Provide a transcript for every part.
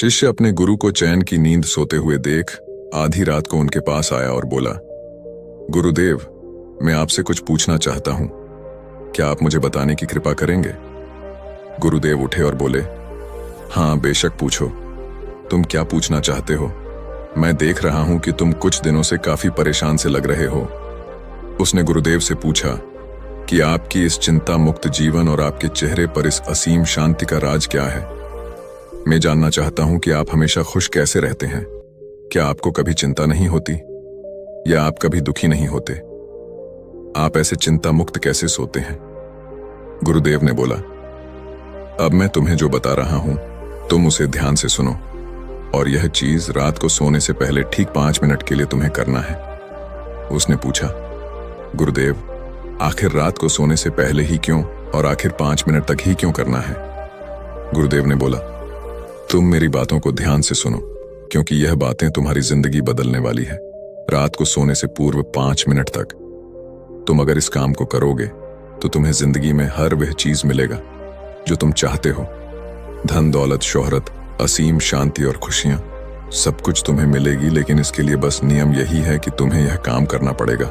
शिष्य अपने गुरु को चैन की नींद सोते हुए देख आधी रात को उनके पास आया और बोला, गुरुदेव, मैं आपसे कुछ पूछना चाहता हूं, क्या आप मुझे बताने की कृपा करेंगे? गुरुदेव उठे और बोले, हाँ बेशक पूछो, तुम क्या पूछना चाहते हो? मैं देख रहा हूं कि तुम कुछ दिनों से काफी परेशान से लग रहे हो। उसने गुरुदेव से पूछा कि आपकी इस चिंता मुक्त जीवन और आपके चेहरे पर इस असीम शांति का राज क्या है? मैं जानना चाहता हूं कि आप हमेशा खुश कैसे रहते हैं। क्या आपको कभी चिंता नहीं होती या आप कभी दुखी नहीं होते? आप ऐसे चिंता मुक्त कैसे सोते हैं? गुरुदेव ने बोला, अब मैं तुम्हें जो बता रहा हूं तुम उसे ध्यान से सुनो, और यह चीज रात को सोने से पहले ठीक 5 मिनट के लिए तुम्हें करना है। उसने पूछा, गुरुदेव, आखिर रात को सोने से पहले ही क्यों और आखिर 5 मिनट तक ही क्यों करना है? गुरुदेव ने बोला, तुम मेरी बातों को ध्यान से सुनो, क्योंकि यह बातें तुम्हारी जिंदगी बदलने वाली है। रात को सोने से पूर्व 5 मिनट तक तुम अगर इस काम को करोगे तो तुम्हें जिंदगी में हर वह चीज मिलेगा जो तुम चाहते हो। धन दौलत, शोहरत, असीम शांति और खुशियां, सब कुछ तुम्हें मिलेगी, लेकिन इसके लिए बस नियम यही है कि तुम्हें यह काम करना पड़ेगा।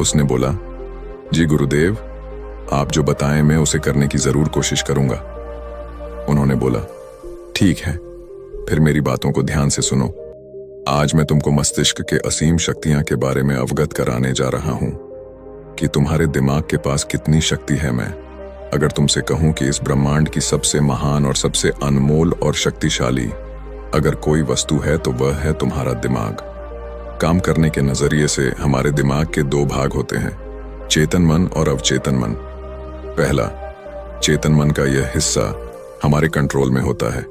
उसने बोला, जी गुरुदेव, आप जो बताएं मैं उसे करने की जरूर कोशिश करूंगा। उन्होंने बोला, ठीक है, फिर मेरी बातों को ध्यान से सुनो। आज मैं तुमको मस्तिष्क के असीम शक्तियां के बारे में अवगत कराने जा रहा हूं कि तुम्हारे दिमाग के पास कितनी शक्ति है। मैं अगर तुमसे कहूं कि इस ब्रह्मांड की सबसे महान और सबसे अनमोल और शक्तिशाली अगर कोई वस्तु है तो वह है तुम्हारा दिमाग। काम करने के नजरिए से हमारे दिमाग के 2 भाग होते हैं, चेतन मन और अवचेतन मन। पहला, चेतन मन का यह हिस्सा हमारे कंट्रोल में होता है।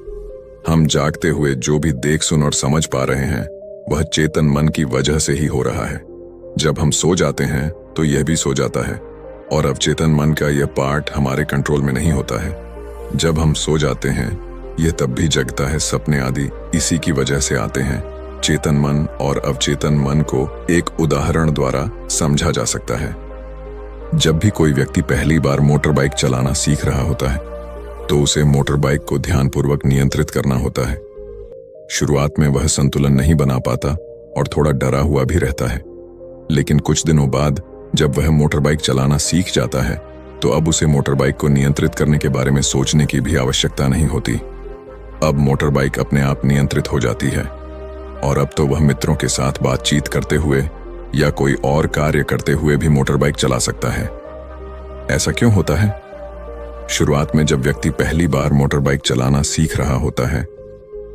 हम जागते हुए जो भी देख, सुन और समझ पा रहे हैं वह चेतन मन की वजह से ही हो रहा है। जब हम सो जाते हैं तो यह भी सो जाता है, और अवचेतन मन का यह पार्ट हमारे कंट्रोल में नहीं होता है। जब हम सो जाते हैं यह तब भी जगता है, सपने आदि इसी की वजह से आते हैं। चेतन मन और अवचेतन मन को एक उदाहरण द्वारा समझा जा सकता है। जब भी कोई व्यक्ति पहली बार मोटर बाइक चलाना सीख रहा होता है तो उसे मोटर बाइक को ध्यानपूर्वक नियंत्रित करना होता है। शुरुआत में वह संतुलन नहीं बना पाता और थोड़ा डरा हुआ भी रहता है, लेकिन कुछ दिनों बाद जब वह मोटर बाइक चलाना सीख जाता है तो अब उसे मोटर बाइक को नियंत्रित करने के बारे में सोचने की भी आवश्यकता नहीं होती। अब मोटर बाइक अपने आप नियंत्रित हो जाती है, और अब तो वह मित्रों के साथ बातचीत करते हुए या कोई और कार्य करते हुए भी मोटर बाइक चला सकता है। ऐसा क्यों होता है? शुरुआत में जब व्यक्ति पहली बार मोटर बाइक चलाना सीख रहा होता है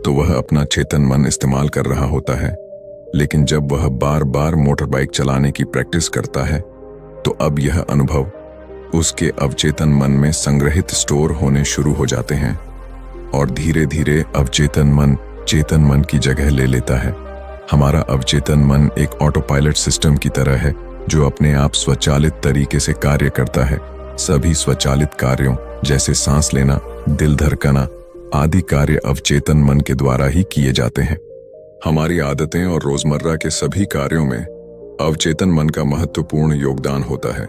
तो वह अपना चेतन मन इस्तेमाल कर रहा होता है, लेकिन जब वह बार बार मोटर बाइक चलाने की प्रैक्टिस करता है तो अब यह अनुभव उसके अवचेतन मन में संग्रहित स्टोर होने शुरू हो जाते हैं, और धीरे धीरे अवचेतन मन चेतन मन की जगह ले लेता है। हमारा अवचेतन मन एक ऑटो पायलट सिस्टम की तरह है जो अपने आप स्वचालित तरीके से कार्य करता है। सभी स्वचालित कार्यों जैसे सांस लेना, दिल धड़कना आदि कार्य अवचेतन मन के द्वारा ही किए जाते हैं। हमारी आदतें और रोजमर्रा के सभी कार्यों में अवचेतन मन का महत्वपूर्ण योगदान होता है।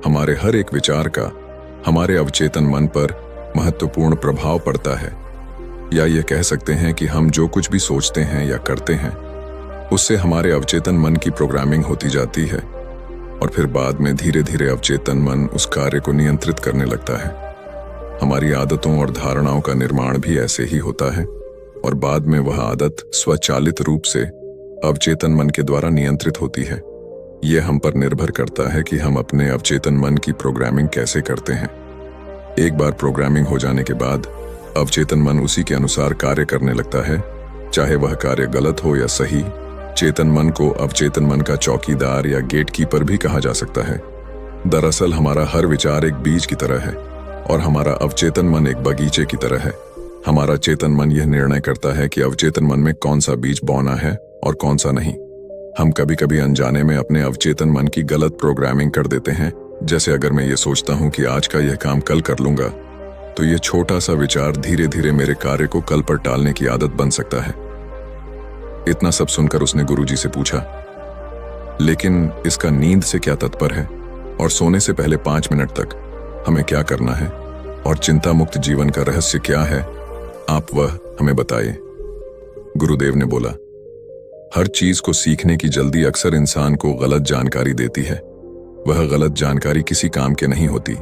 हमारे हर एक विचार का हमारे अवचेतन मन पर महत्वपूर्ण प्रभाव पड़ता है, या ये कह सकते हैं कि हम जो कुछ भी सोचते हैं या करते हैं उससे हमारे अवचेतन मन की प्रोग्रामिंग होती जाती है, और फिर बाद में धीरे धीरे अवचेतन मन उस कार्य को नियंत्रित करने लगता है। हमारी आदतों और धारणाओं का निर्माण भी ऐसे ही होता है, और बाद में वह आदत स्वचालित रूप से अवचेतन मन के द्वारा नियंत्रित होती है। यह हम पर निर्भर करता है कि हम अपने अवचेतन मन की प्रोग्रामिंग कैसे करते हैं। एक बार प्रोग्रामिंग हो जाने के बाद अवचेतन मन उसी के अनुसार कार्य करने लगता है, चाहे वह कार्य गलत हो या सही। चेतन मन को अवचेतन मन का चौकीदार या गेटकीपर भी कहा जा सकता है। दरअसल हमारा हर विचार एक बीज की तरह है और हमारा अवचेतन मन एक बगीचे की तरह है। हमारा चेतन मन यह निर्णय करता है कि अवचेतन मन में कौन सा बीज बोना है और कौन सा नहीं। हम कभी कभी अनजाने में अपने अवचेतन मन की गलत प्रोग्रामिंग कर देते हैं। जैसे अगर मैं ये सोचता हूँ कि आज का यह काम कल कर लूंगा, तो यह छोटा सा विचार धीरे धीरे मेरे कार्य को कल पर टालने की आदत बन सकता है। इतना सब सुनकर उसने गुरुजी से पूछा, लेकिन इसका नींद से क्या तात्पर्य है, और सोने से पहले 5 मिनट तक हमें क्या करना है, और चिंता मुक्त जीवन का रहस्य क्या है? आप वह हमें बताइए। गुरुदेव ने बोला, हर चीज को सीखने की जल्दी अक्सर इंसान को गलत जानकारी देती है। वह गलत जानकारी किसी काम के नहीं होती,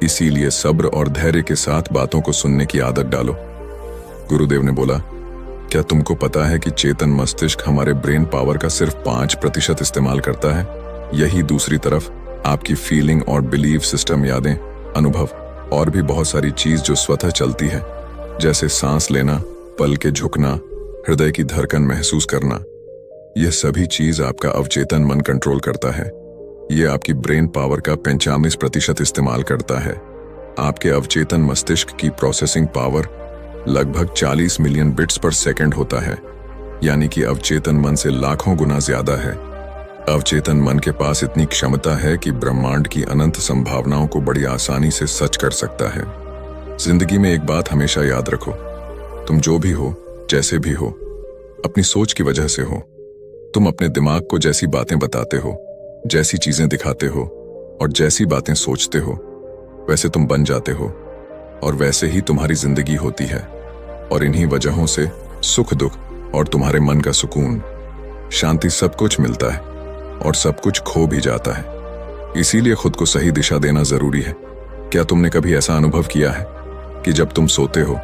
इसीलिए सब्र और धैर्य के साथ बातों को सुनने की आदत डालो। गुरुदेव ने बोला, क्या तुमको पता है कि चेतन मस्तिष्क हमारे ब्रेन पावर का सिर्फ 5% इस्तेमाल करता है? यही दूसरी तरफ आपकी फीलिंग और बिलीफ सिस्टम, यादें, अनुभव और भी बहुत सारी चीज जो स्वतः चलती है, जैसे सांस लेना, पल के झुकना, हृदय की धड़कन महसूस करना, यह सभी चीज आपका अवचेतन मन कंट्रोल करता है। यह आपकी ब्रेन पावर का 95% इस्तेमाल करता है। आपके अवचेतन मस्तिष्क की प्रोसेसिंग पावर लगभग 40 मिलियन बिट्स पर सेकंड होता है, यानी कि अवचेतन मन से लाखों गुना ज्यादा है। अवचेतन मन के पास इतनी क्षमता है कि ब्रह्मांड की अनंत संभावनाओं को बड़ी आसानी से सच कर सकता है। जिंदगी में एक बात हमेशा याद रखो, तुम जो भी हो, जैसे भी हो, अपनी सोच की वजह से हो। तुम अपने दिमाग को जैसी बातें बताते हो, जैसी चीजें दिखाते हो और जैसी बातें सोचते हो, वैसे तुम बन जाते हो और वैसे ही तुम्हारी जिंदगी होती है। और इन्हीं वजहों से सुख दुख और तुम्हारे मन का सुकून, शांति सब कुछ मिलता है और सब कुछ खो भी जाता है। इसीलिए खुद को सही दिशा देना जरूरी है। क्या तुमने कभी ऐसा अनुभव किया है कि जब तुम सोते हो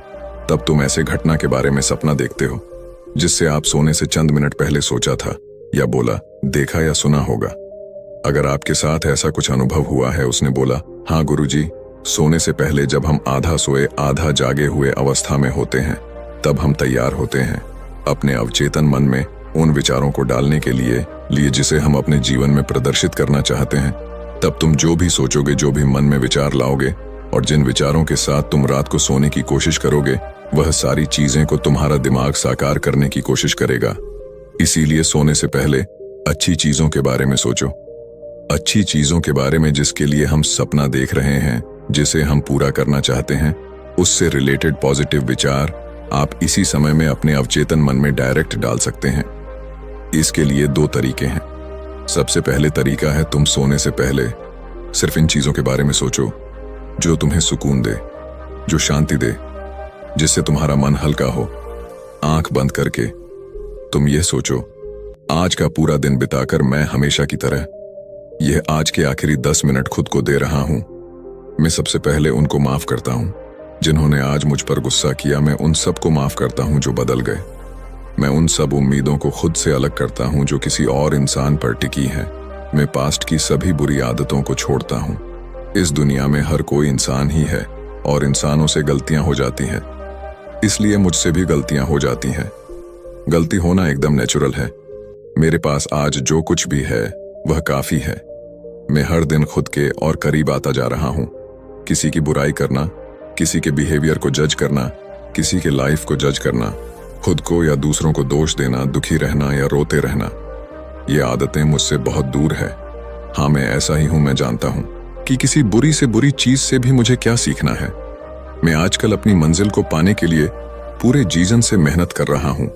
तब तुम ऐसे घटना के बारे में सपना देखते हो जिससे आप सोने से चंद मिनट पहले सोचा था या बोला, देखा या सुना होगा? अगर आपके साथ ऐसा कुछ अनुभव हुआ है, उसने बोला, हाँ गुरुजी, सोने से पहले जब हम आधा सोए आधा जागे हुए अवस्था में होते हैं, तब हम तैयार होते हैं अपने अवचेतन मन में उन विचारों को डालने के लिए जिसे हम अपने जीवन में प्रदर्शित करना चाहते हैं। तब तुम जो भी सोचोगे, जो भी मन में विचार लाओगे और जिन विचारों के साथ तुम रात को सोने की कोशिश करोगे, वह सारी चीजें को तुम्हारा दिमाग साकार करने की कोशिश करेगा। इसीलिए सोने से पहले अच्छी चीजों के बारे में सोचो, अच्छी चीजों के बारे में जिसके लिए हम सपना देख रहे हैं, जिसे हम पूरा करना चाहते हैं, उससे रिलेटेड पॉजिटिव विचार आप इसी समय में अपने अवचेतन मन में डायरेक्ट डाल सकते हैं। इसके लिए 2 तरीके हैं। सबसे पहले तरीका है, तुम सोने से पहले सिर्फ इन चीजों के बारे में सोचो जो तुम्हें सुकून दे, जो शांति दे, जिससे तुम्हारा मन हल्का हो। आंख बंद करके तुम यह सोचो, आज का पूरा दिन बिताकर मैं हमेशा की तरह यह आज के आखिरी 10 मिनट खुद को दे रहा हूं। मैं सबसे पहले उनको माफ करता हूं जिन्होंने आज मुझ पर गुस्सा किया। मैं उन सबको माफ करता हूं जो बदल गए। मैं उन सब उम्मीदों को खुद से अलग करता हूं जो किसी और इंसान पर टिकी हैं। मैं पास्ट की सभी बुरी आदतों को छोड़ता हूं। इस दुनिया में हर कोई इंसान ही है और इंसानों से गलतियां हो जाती हैं, इसलिए मुझसे भी गलतियां हो जाती हैं। गलती होना एकदम नेचुरल है। मेरे पास आज जो कुछ भी है वह काफी है। मैं हर दिन खुद के और करीब आता जा रहा हूं। किसी की बुराई करना, किसी के बिहेवियर को जज करना, किसी के लाइफ को जज करना, खुद को या दूसरों को दोष देना, दुखी रहना या रोते रहना, ये आदतें मुझसे बहुत दूर है। हाँ, मैं ऐसा ही हूं। मैं जानता हूं कि किसी बुरी से बुरी चीज से भी मुझे क्या सीखना है। मैं आजकल अपनी मंजिल को पाने के लिए पूरे जीवन से मेहनत कर रहा हूं।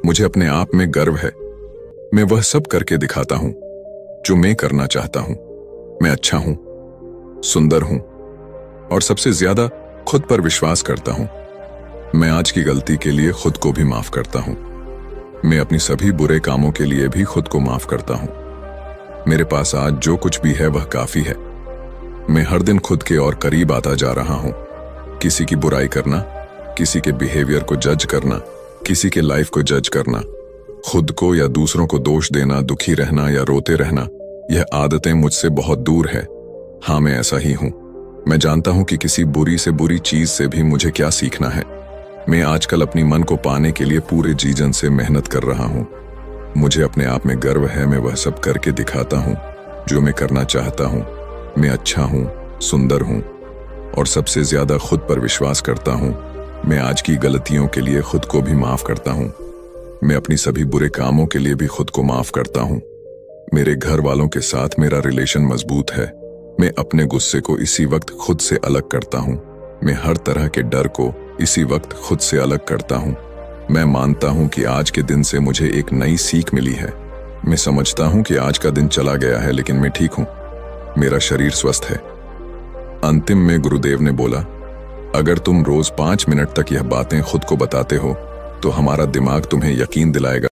मुझे अपने आप में गर्व है। मैं वह सब करके दिखाता हूं जो मैं करना चाहता हूं। मैं अच्छा हूं, सुंदर हूं और सबसे ज्यादा खुद पर विश्वास करता हूं। मैं आज की गलती के लिए खुद को भी माफ करता हूं। मैं अपनी सभी बुरे कामों के लिए भी खुद को माफ करता हूं। मेरे पास आज जो कुछ भी है वह काफी है। मैं हर दिन खुद के और करीब आता जा रहा हूं। किसी की बुराई करना, किसी के बिहेवियर को जज करना, किसी के लाइफ को जज करना, खुद को या दूसरों को दोष देना, दुखी रहना या रोते रहना, यह आदतें मुझसे बहुत दूर है। हाँ, मैं ऐसा ही हूं। मैं जानता हूं कि किसी बुरी से बुरी चीज से भी मुझे क्या सीखना है। मैं आजकल अपनी मन को पाने के लिए पूरे जीवन से मेहनत कर रहा हूं। मुझे अपने आप में गर्व है। मैं वह सब करके दिखाता हूं जो मैं करना चाहता हूं। मैं अच्छा हूं, सुंदर हूं और सबसे ज्यादा खुद पर विश्वास करता हूं। मैं आज की गलतियों के लिए खुद को भी माफ करता हूं। मैं अपनी सभी बुरे कामों के लिए भी खुद को माफ करता हूं। मेरे घर वालों के साथ मेरा रिलेशन मजबूत है। मैं अपने गुस्से को इसी वक्त खुद से अलग करता हूं। मैं हर तरह के डर को इसी वक्त खुद से अलग करता हूं। मैं मानता हूं कि आज के दिन से मुझे एक नई सीख मिली है। मैं समझता हूं कि आज का दिन चला गया है, लेकिन मैं ठीक हूं। मेरा शरीर स्वस्थ है। अंतिम में गुरुदेव ने बोला, अगर तुम रोज 5 मिनट तक यह बातें खुद को बताते हो तो हमारा दिमाग तुम्हें यकीन दिलाएगा